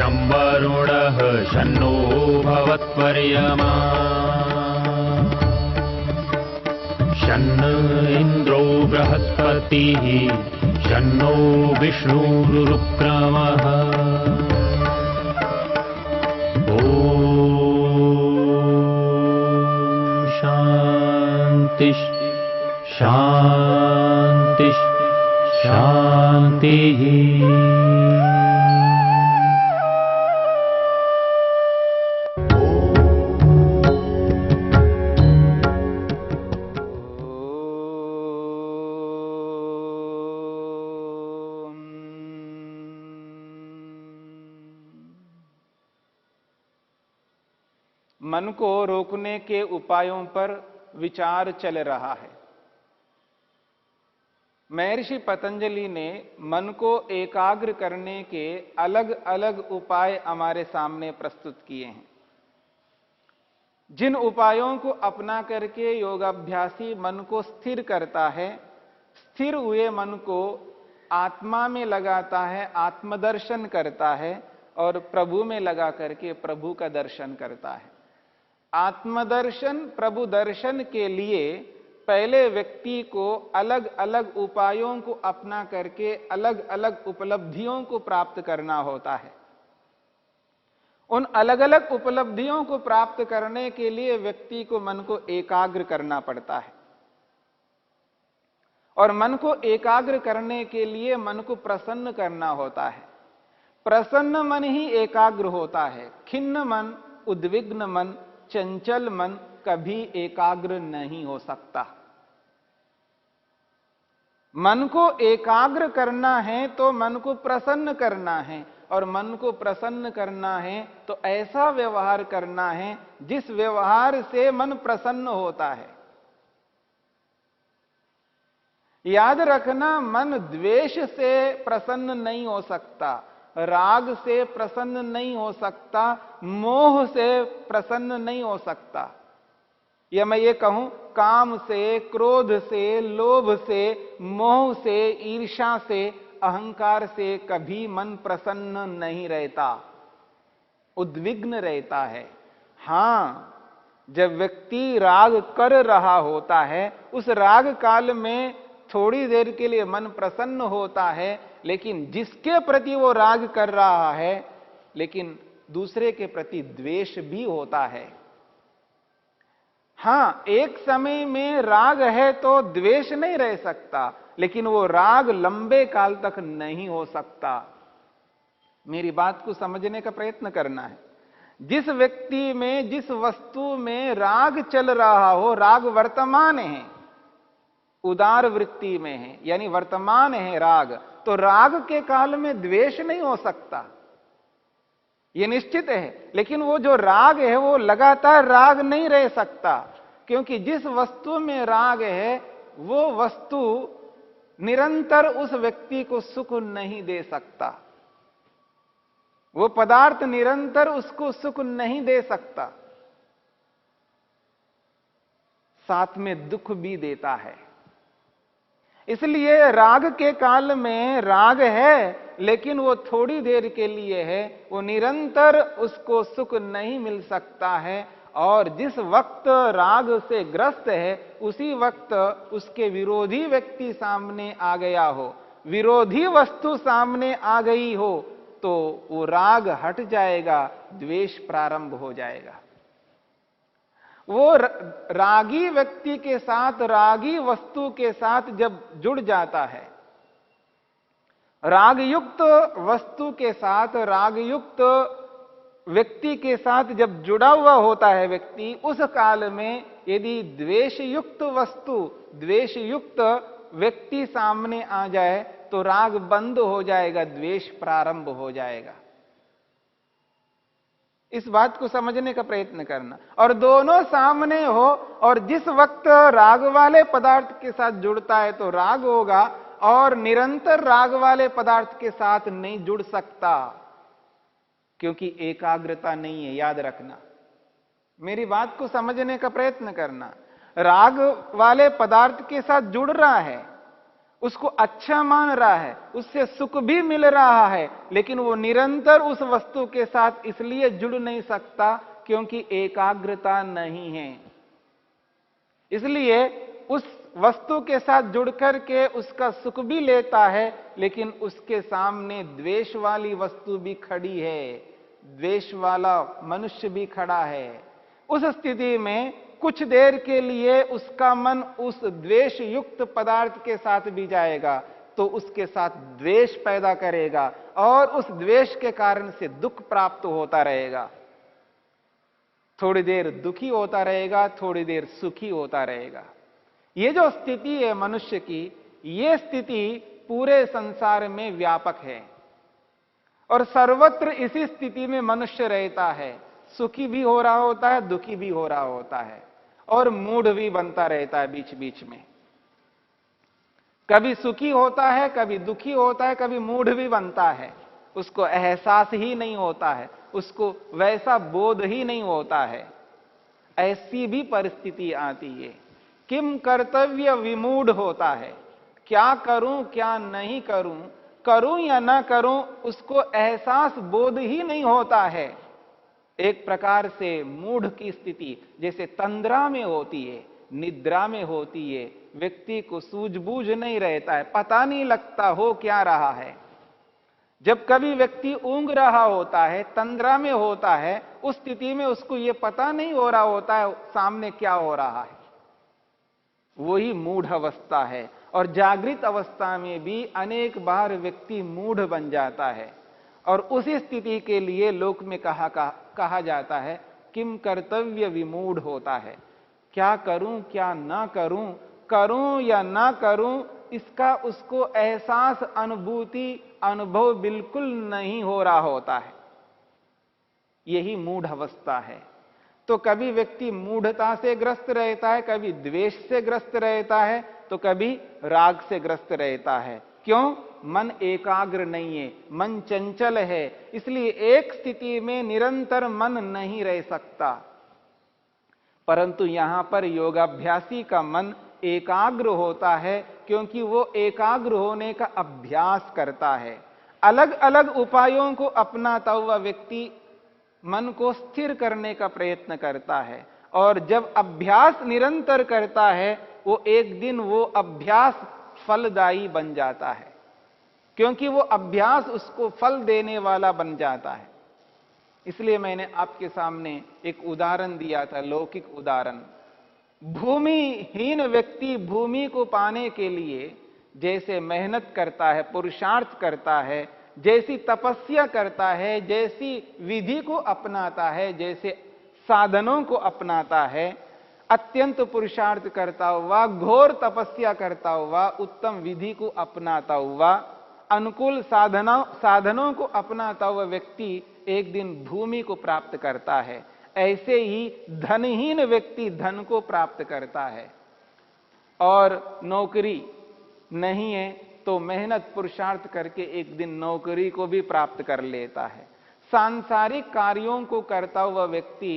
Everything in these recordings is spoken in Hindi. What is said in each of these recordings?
शं वरुणः शन्नो भवत्वर्यमा शन्न इन्द्रो बृहस्पतिः शन्नो विष्णुरुक्रमः ॐ शान्ति शान्ति शान्तिः। मन को रोकने के उपायों पर विचार चल रहा है। महर्षि पतंजलि ने मन को एकाग्र करने के अलग अलग उपाय हमारे सामने प्रस्तुत किए हैं। जिन उपायों को अपना करके योगाभ्यासी मन को स्थिर करता है, स्थिर हुए मन को आत्मा में लगाता है, आत्मदर्शन करता है और प्रभु में लगा करके प्रभु का दर्शन करता है। आत्मदर्शन प्रभु दर्शन के लिए पहले व्यक्ति को अलग अलग उपायों को अपना करके अलग अलग उपलब्धियों को प्राप्त करना होता है। उन अलग अलग उपलब्धियों को प्राप्त करने के लिए व्यक्ति को मन को एकाग्र करना पड़ता है और मन को एकाग्र करने के लिए मन को प्रसन्न करना होता है। प्रसन्न मन ही एकाग्र होता है। खिन्न मन, उद्विग्न मन, चंचल मन कभी एकाग्र नहीं हो सकता। मन को एकाग्र करना है तो मन को प्रसन्न करना है और मन को प्रसन्न करना है तो ऐसा व्यवहार करना है जिस व्यवहार से मन प्रसन्न होता है। याद रखना, मन द्वेष से प्रसन्न नहीं हो सकता, राग से प्रसन्न नहीं हो सकता, मोह से प्रसन्न नहीं हो सकता, या मैं ये कहूं काम से, क्रोध से, लोभ से, मोह से, ईर्ष्या से, अहंकार से कभी मन प्रसन्न नहीं रहता, उद्विग्न रहता है। हां, जब व्यक्ति राग कर रहा होता है उस राग काल में थोड़ी देर के लिए मन प्रसन्न होता है, लेकिन जिसके प्रति वो राग कर रहा है लेकिन दूसरे के प्रति द्वेष भी होता है। हां, एक समय में राग है तो द्वेष नहीं रह सकता, लेकिन वो राग लंबे काल तक नहीं हो सकता। मेरी बात को समझने का प्रयत्न करना है। जिस व्यक्ति में, जिस वस्तु में राग चल रहा हो, राग वर्तमान है, उदार वृत्ति में है, यानी वर्तमान है राग, तो राग के काल में द्वेष नहीं हो सकता, यह निश्चित है। लेकिन वो जो राग है वो लगातार राग नहीं रह सकता, क्योंकि जिस वस्तु में राग है वो वस्तु निरंतर उस व्यक्ति को सुख नहीं दे सकता, वो पदार्थ निरंतर उसको सुख नहीं दे सकता, साथ में दुख भी देता है। इसलिए राग के काल में राग है लेकिन वो थोड़ी देर के लिए है, वो निरंतर उसको सुख नहीं मिल सकता है। और जिस वक्त राग से ग्रस्त है उसी वक्त उसके विरोधी व्यक्ति सामने आ गया हो, विरोधी वस्तु सामने आ गई हो, तो वो राग हट जाएगा, द्वेष प्रारंभ हो जाएगा। वो रागी व्यक्ति के साथ, रागी वस्तु के साथ जब जुड़ जाता है, रागयुक्त वस्तु के साथ, रागयुक्त व्यक्ति के साथ जब जुड़ा हुआ होता है व्यक्ति, उस काल में यदि द्वेषयुक्त वस्तु, द्वेषयुक्त व्यक्ति सामने आ जाए तो राग बंद हो जाएगा, द्वेष प्रारंभ हो जाएगा। इस बात को समझने का प्रयत्न करना। और दोनों सामने हो और जिस वक्त राग वाले पदार्थ के साथ जुड़ता है तो राग होगा, और निरंतर राग वाले पदार्थ के साथ नहीं जुड़ सकता, क्योंकि एकाग्रता नहीं है। याद रखना, मेरी बात को समझने का प्रयत्न करना। राग वाले पदार्थ के साथ जुड़ रहा है उसको अच्छा मान रहा है, उससे सुख भी मिल रहा है, लेकिन वो निरंतर उस वस्तु के साथ इसलिए जुड़ नहीं सकता क्योंकि एकाग्रता नहीं है। इसलिए उस वस्तु के साथ जुड़कर के उसका सुख भी लेता है, लेकिन उसके सामने द्वेष वाली वस्तु भी खड़ी है, द्वेष वाला मनुष्य भी खड़ा है। उस स्थिति में कुछ देर के लिए उसका मन उस द्वेष युक्त पदार्थ के साथ भी जाएगा तो उसके साथ द्वेष पैदा करेगा और उस द्वेष के कारण से दुख प्राप्त होता रहेगा। थोड़ी देर दुखी होता रहेगा, थोड़ी देर सुखी होता रहेगा। ये जो स्थिति है मनुष्य की, ये स्थिति पूरे संसार में व्यापक है और सर्वत्र इसी स्थिति में मनुष्य रहता है। सुखी भी हो रहा होता है, दुखी भी हो रहा होता है और मूढ़ भी बनता रहता है बीच बीच में। कभी सुखी होता है, कभी दुखी होता है, कभी मूढ़ भी बनता है। उसको एहसास ही नहीं होता है, उसको वैसा बोध ही नहीं होता है। ऐसी भी परिस्थिति आती है। किम कर्तव्य विमूढ़ होता है, क्या करूं क्या नहीं करूं, करूं या ना करूं, उसको एहसास बोध ही नहीं होता है। एक प्रकार से मूढ़ की स्थिति जैसे तंद्रा में होती है, निद्रा में होती है। व्यक्ति को सूझबूझ नहीं रहता है, पता नहीं लगता हो क्या रहा है। जब कभी व्यक्ति ऊंघ रहा होता है, तंद्रा में होता है, उस स्थिति में उसको यह पता नहीं हो रहा होता है सामने क्या हो रहा है। वही मूढ़ अवस्था है। और जागृत अवस्था में भी अनेक बार व्यक्ति मूढ़ बन जाता है और उसी स्थिति के लिए लोक में कहा जाता है किम कर्तव्य विमूढ़ होता है। क्या करूं क्या ना करूं, करूं या ना करूं, इसका उसको एहसास, अनुभूति, अनुभव बिल्कुल नहीं हो रहा होता है। यही मूढ़ अवस्था है। तो कभी व्यक्ति मूढ़ता से ग्रस्त रहता है, कभी द्वेष से ग्रस्त रहता है, तो कभी राग से ग्रस्त रहता है। क्यों? मन एकाग्र नहीं है, मन चंचल है। इसलिए एक स्थिति में निरंतर मन नहीं रह सकता। परंतु यहां पर योगाभ्यासी का मन एकाग्र होता है क्योंकि वो एकाग्र होने का अभ्यास करता है। अलग अलग उपायों को अपनाता हुआ व्यक्ति मन को स्थिर करने का प्रयत्न करता है और जब अभ्यास निरंतर करता है, वो एक दिन वो अभ्यास फलदायी बन जाता है क्योंकि वो अभ्यास उसको फल देने वाला बन जाता है। इसलिए मैंने आपके सामने एक उदाहरण दिया था, लौकिक उदाहरण। भूमिहीन व्यक्ति भूमि को पाने के लिए जैसे मेहनत करता है, पुरुषार्थ करता है, जैसी तपस्या करता है, जैसी विधि को अपनाता है, जैसे साधनों को अपनाता है, अत्यंत पुरुषार्थ करता हुआ, घोर तपस्या करता हुआ, उत्तम विधि को अपनाता हुआ, अनुकूल साधनों को अपनाता हुआ व्यक्ति एक दिन भूमि को प्राप्त करता है। ऐसे ही धनहीन व्यक्ति धन को प्राप्त करता है और नौकरी नहीं है तो मेहनत पुरुषार्थ करके एक दिन नौकरी को भी प्राप्त कर लेता है। सांसारिक कार्यों को करता हुआ व्यक्ति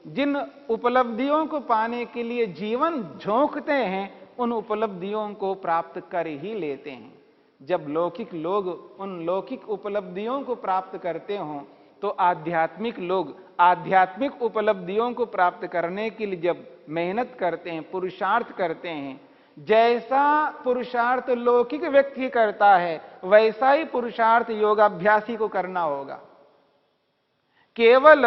जिन उपलब्धियों को पाने के लिए जीवन झोंकते हैं, उन उपलब्धियों को प्राप्त कर ही लेते हैं। जब लौकिक लोग उन लौकिक उपलब्धियों को प्राप्त करते हों, तो आध्यात्मिक लोग आध्यात्मिक उपलब्धियों को प्राप्त करने के लिए जब मेहनत करते हैं, पुरुषार्थ करते हैं, जैसा पुरुषार्थ लौकिक व्यक्ति करता है, वैसा ही पुरुषार्थ योगाभ्यासी को करना होगा। केवल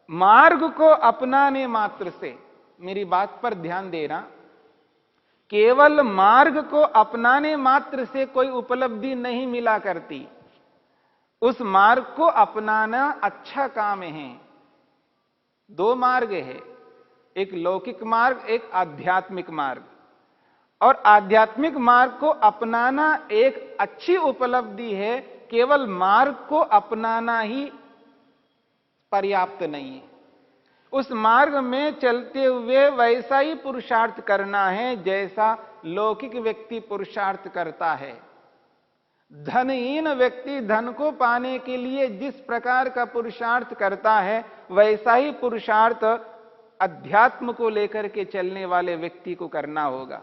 मार्ग को अपनाने मात्र से, मेरी बात पर ध्यान देना, केवल मार्ग को अपनाने मात्र से कोई उपलब्धि नहीं मिला करती। उस मार्ग को अपनाना अच्छा काम है। दो मार्ग है, एक लौकिक मार्ग, एक आध्यात्मिक मार्ग। और आध्यात्मिक मार्ग को अपनाना एक अच्छी उपलब्धि है। केवल मार्ग को अपनाना ही पर्याप्त नहीं है। उस मार्ग में चलते हुए वैसा ही पुरुषार्थ करना है जैसा लौकिक व्यक्ति पुरुषार्थ करता है। धनहीन व्यक्ति धन को पाने के लिए जिस प्रकार का पुरुषार्थ करता है, वैसा ही पुरुषार्थ अध्यात्म को लेकर के चलने वाले व्यक्ति को करना होगा।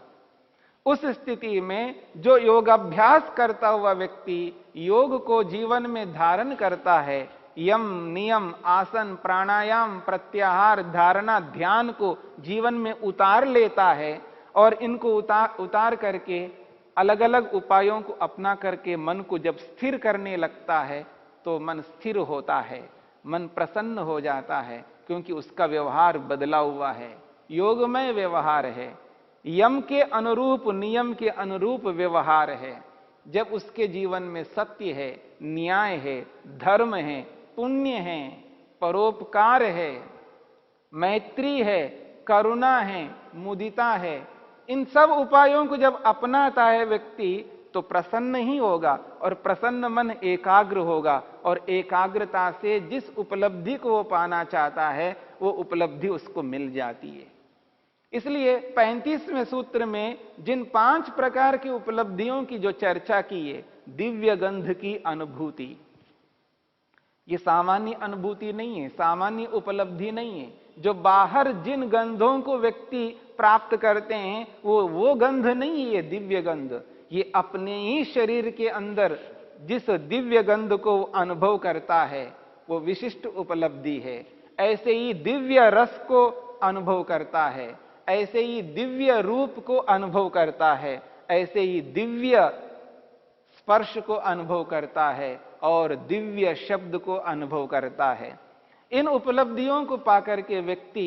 उस स्थिति में जो योगाभ्यास करता हुआ व्यक्ति योग को जीवन में धारण करता है, यम, नियम, आसन, प्राणायाम, प्रत्याहार, धारणा, ध्यान को जीवन में उतार लेता है और इनको उतार करके अलग अलग उपायों को अपना करके मन को जब स्थिर करने लगता है तो मन स्थिर होता है, मन प्रसन्न हो जाता है, क्योंकि उसका व्यवहार बदला हुआ है, योगमय व्यवहार है, यम के अनुरूप, नियम के अनुरूप व्यवहार है। जब उसके जीवन में सत्य है, न्याय है, धर्म है, पुण्य है, परोपकार है, मैत्री है, करुणा है, मुदिता है, इन सब उपायों को जब अपनाता है व्यक्ति तो प्रसन्न ही होगा और प्रसन्न मन एकाग्र होगा और एकाग्रता से जिस उपलब्धि को वो पाना चाहता है वो उपलब्धि उसको मिल जाती है। इसलिए 35वें सूत्र में जिन 5 प्रकार की उपलब्धियों की जो चर्चा की है, दिव्य गंध की अनुभूति, ये सामान्य अनुभूति नहीं है, सामान्य उपलब्धि नहीं है। जो बाहर जिन गंधों को व्यक्ति प्राप्त करते हैं वो गंध नहीं है, ये दिव्य गंध, ये अपने ही शरीर के अंदर जिस दिव्य गंध को अनुभव करता है वो विशिष्ट उपलब्धि है। ऐसे ही दिव्य रस को अनुभव करता है, ऐसे ही दिव्य रूप को अनुभव करता है, ऐसे ही दिव्य स्पर्श को अनुभव करता है और दिव्य शब्द को अनुभव करता है। इन उपलब्धियों को पाकर के व्यक्ति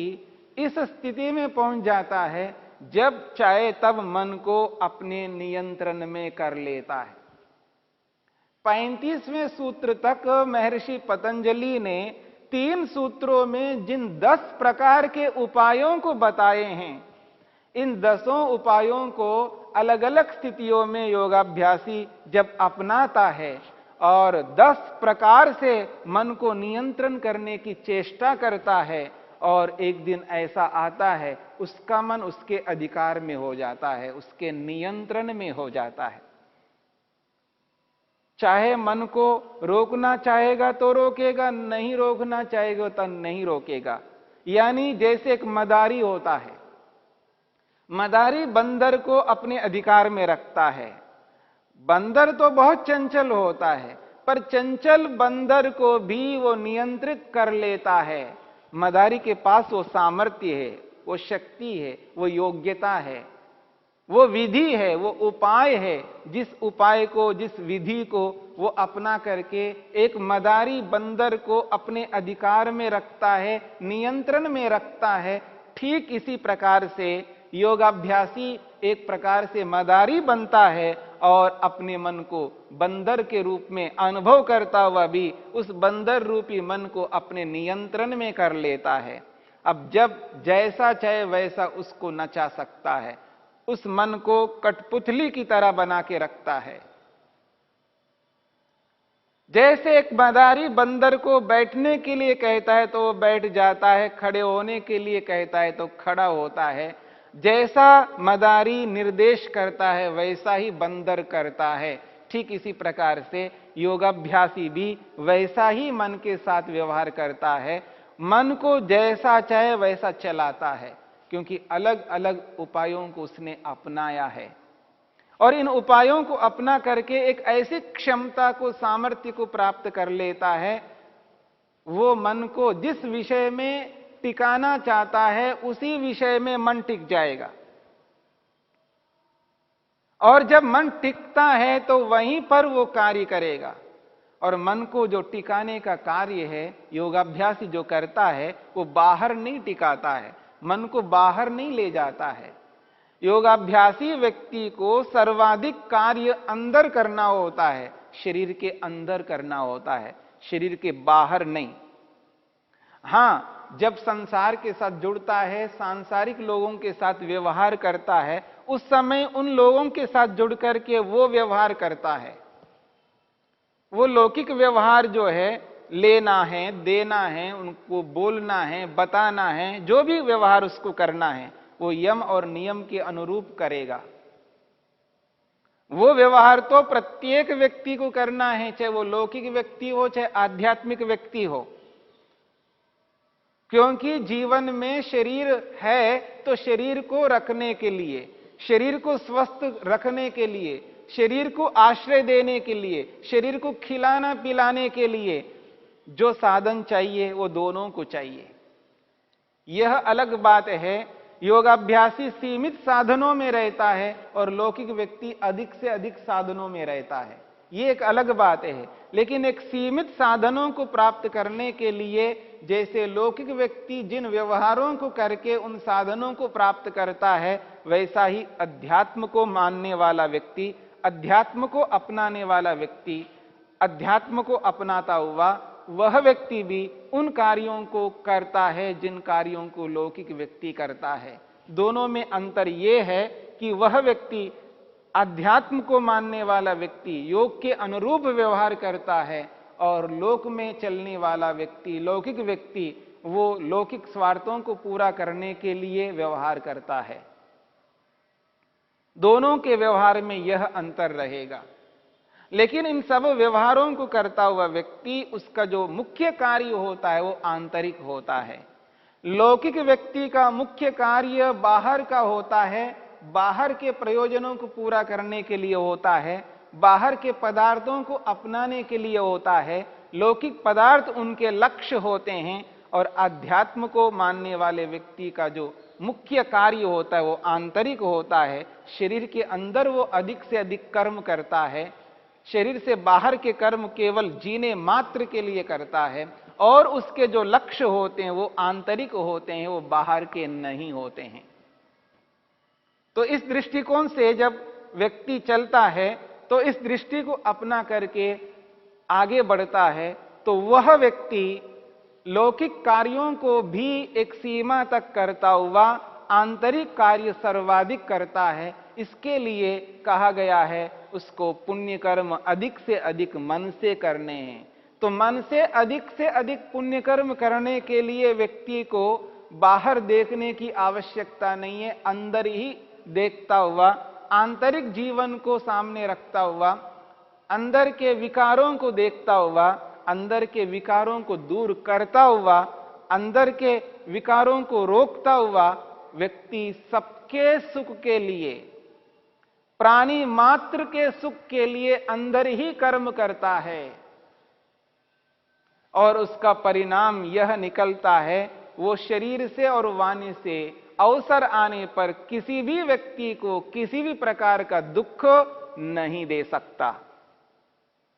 इस स्थिति में पहुंच जाता है जब चाहे तब मन को अपने नियंत्रण में कर लेता है। 35वें सूत्र तक महर्षि पतंजलि ने 3 सूत्रों में जिन 10 प्रकार के उपायों को बताए हैं, इन 10 उपायों को अलग अलग स्थितियों में योगाभ्यासी जब अपनाता है और 10 प्रकार से मन को नियंत्रण करने की चेष्टा करता है और एक दिन ऐसा आता है उसका मन उसके अधिकार में हो जाता है, उसके नियंत्रण में हो जाता है। चाहे मन को रोकना चाहेगा तो रोकेगा, नहीं रोकना चाहेगा तो नहीं रोकेगा। यानी जैसे एक मदारी होता है, मदारी बंदर को अपने अधिकार में रखता है। बंदर तो बहुत चंचल होता है पर चंचल बंदर को भी वो नियंत्रित कर लेता है। मदारी के पास वो सामर्थ्य है, वो शक्ति है, वो योग्यता है, वो विधि है, वो उपाय है। जिस उपाय को, जिस विधि को वो अपना करके एक मदारी बंदर को अपने अधिकार में रखता है, नियंत्रण में रखता है। ठीक इसी प्रकार से योगाभ्यासी एक प्रकार से मदारी बनता है और अपने मन को बंदर के रूप में अनुभव करता हुआ भी उस बंदर रूपी मन को अपने नियंत्रण में कर लेता है। अब जब जैसा चाहे वैसा उसको नचा सकता है, उस मन को कठपुतली की तरह बना के रखता है। जैसे एक मदारी बंदर को बैठने के लिए कहता है तो वो बैठ जाता है, खड़े होने के लिए कहता है तो खड़ा होता है। जैसा मदारी निर्देश करता है वैसा ही बंदर करता है। ठीक इसी प्रकार से योगाभ्यासी भी वैसा ही मन के साथ व्यवहार करता है, मन को जैसा चाहे वैसा चलाता है, क्योंकि अलग अलग उपायों को उसने अपनाया है। और इन उपायों को अपना करके एक ऐसी क्षमता को, सामर्थ्य को प्राप्त कर लेता है, वो मन को जिस विषय में टिकाना चाहता है उसी विषय में मन टिक जाएगा। और जब मन टिकता है तो वहीं पर वो कार्य करेगा। और मन को जो टिकाने का कार्य है, योगाभ्यासी जो करता है वो बाहर नहीं टिकाता है, मन को बाहर नहीं ले जाता है। योगाभ्यासी व्यक्ति को सर्वाधिक कार्य अंदर करना होता है, शरीर के अंदर करना होता है, शरीर के बाहर नहीं। हां, जब संसार के साथ जुड़ता है, सांसारिक लोगों के साथ व्यवहार करता है, उस समय उन लोगों के साथ जुड़ करके वो व्यवहार करता है। वो लौकिक व्यवहार जो है, लेना है, देना है, उनको बोलना है, बताना है, जो भी व्यवहार उसको करना है वो यम और नियम के अनुरूप करेगा। वो व्यवहार तो प्रत्येक व्यक्ति को करना है, चाहे वो लौकिक व्यक्ति हो चाहे आध्यात्मिक व्यक्ति हो, क्योंकि जीवन में शरीर है तो शरीर को रखने के लिए, शरीर को स्वस्थ रखने के लिए, शरीर को आश्रय देने के लिए, शरीर को खिलाना पिलाने के लिए जो साधन चाहिए वो दोनों को चाहिए। यह अलग बात है, योगाभ्यासी सीमित साधनों में रहता है और लौकिक व्यक्ति अधिक से अधिक साधनों में रहता है, ये एक अलग बात है। लेकिन एक सीमित साधनों को प्राप्त करने के लिए, जैसे लौकिक व्यक्ति जिन व्यवहारों को करके उन साधनों को प्राप्त करता है, वैसा ही अध्यात्म को मानने वाला व्यक्ति, अध्यात्म को अपनाने वाला व्यक्ति, अध्यात्म को अपनाता हुआ वह व्यक्ति भी उन कार्यों को करता है जिन कार्यों को लौकिक व्यक्ति करता है। दोनों में अंतर यह है कि वह व्यक्ति, अध्यात्म को मानने वाला व्यक्ति योग के अनुरूप व्यवहार करता है और लोक में चलने वाला व्यक्ति, लौकिक व्यक्ति, वो लौकिक स्वार्थों को पूरा करने के लिए व्यवहार करता है। दोनों के व्यवहार में यह अंतर रहेगा। लेकिन इन सब व्यवहारों को करता हुआ व्यक्ति, उसका जो मुख्य कार्य होता है वो आंतरिक होता है। लौकिक व्यक्ति का मुख्य कार्य बाहर का होता है, बाहर के प्रयोजनों को पूरा करने के लिए होता है, बाहर के पदार्थों को अपनाने के लिए होता है। लौकिक पदार्थ उनके लक्ष्य होते हैं और अध्यात्म को मानने वाले व्यक्ति का जो मुख्य कार्य होता है वो आंतरिक होता है। शरीर के अंदर वो अधिक से अधिक कर्म करता है, शरीर से बाहर के कर्म केवल जीने मात्र के लिए करता है और उसके जो लक्ष्य होते हैं वो आंतरिक होते हैं, वो बाहर के नहीं होते हैं। तो इस दृष्टिकोण से जब व्यक्ति चलता है तो इस दृष्टि को अपना करके आगे बढ़ता है, तो वह व्यक्ति लौकिक कार्यों को भी एक सीमा तक करता हुआ आंतरिक कार्य सर्वाधिक करता है। इसके लिए कहा गया है उसको पुण्य कर्म अधिक से अधिक मन से करने हैं। तो मन से अधिक पुण्य कर्म करने के लिए व्यक्ति को बाहर देखने की आवश्यकता नहीं है, अंदर ही देखता हुआ, आंतरिक जीवन को सामने रखता हुआ, अंदर के विकारों को देखता हुआ, अंदर के विकारों को दूर करता हुआ, अंदर के विकारों को रोकता हुआ व्यक्ति सबके सुख के लिए, प्राणी मात्र के सुख के लिए अंदर ही कर्म करता है और उसका परिणाम यह निकलता है, वो शरीर से और वाणी से अवसर आने पर किसी भी व्यक्ति को किसी भी प्रकार का दुख नहीं दे सकता।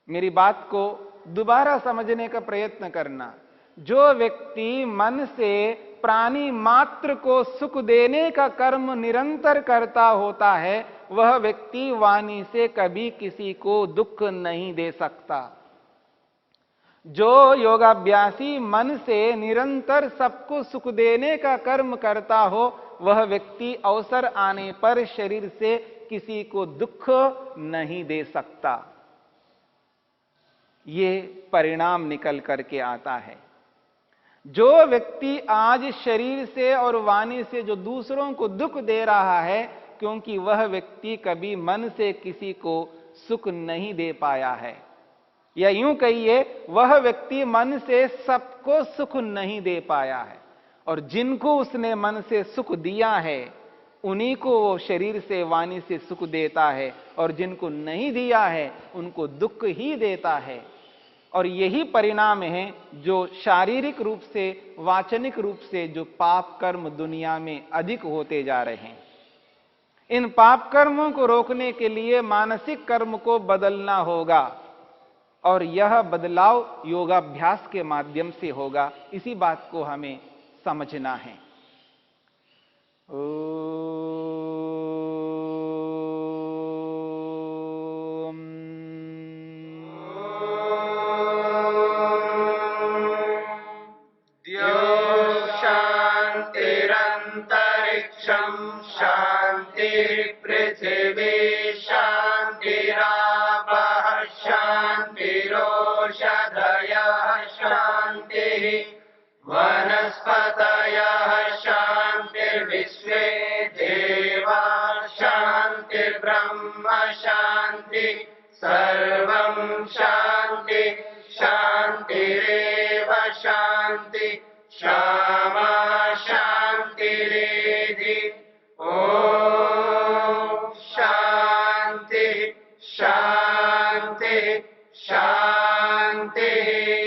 मेरी बात को दोबारा समझने का प्रयत्न करना। जो व्यक्ति मन से प्राणी मात्र को सुख देने का कर्म निरंतर करता होता है, वह व्यक्ति वाणी से कभी किसी को दुख नहीं दे सकता। जो योगाभ्यासी मन से निरंतर सबको सुख देने का कर्म करता हो, वह व्यक्ति अवसर आने पर शरीर से किसी को दुख नहीं दे सकता। ये परिणाम निकल करके आता है। जो व्यक्ति आज शरीर से और वाणी से जो दूसरों को दुख दे रहा है, क्योंकि वह व्यक्ति कभी मन से किसी को सुख नहीं दे पाया है, या यूं कहिए वह व्यक्ति मन से सबको सुख नहीं दे पाया है, और जिनको उसने मन से सुख दिया है उन्हीं को वो शरीर से वाणी से सुख देता है, और जिनको नहीं दिया है उनको दुख ही देता है। और यही परिणाम है जो शारीरिक रूप से, वाचनिक रूप से जो पाप कर्म दुनिया में अधिक होते जा रहे हैं। इन पाप कर्मों को रोकने के लिए मानसिक कर्म को बदलना होगा, और यह बदलाव योगाभ्यास के माध्यम से होगा। इसी बात को हमें समझना है। शांति पृथ्वी शांतिरापः शांतिरोषधयः शांतिः वनस्पतयः शांतिर्विश्वे देवा शांतिर्ब्रह्म शांति सर्वं शांति शांतिरेव शांति शामा शांतिरेधि। ओम शांति शांति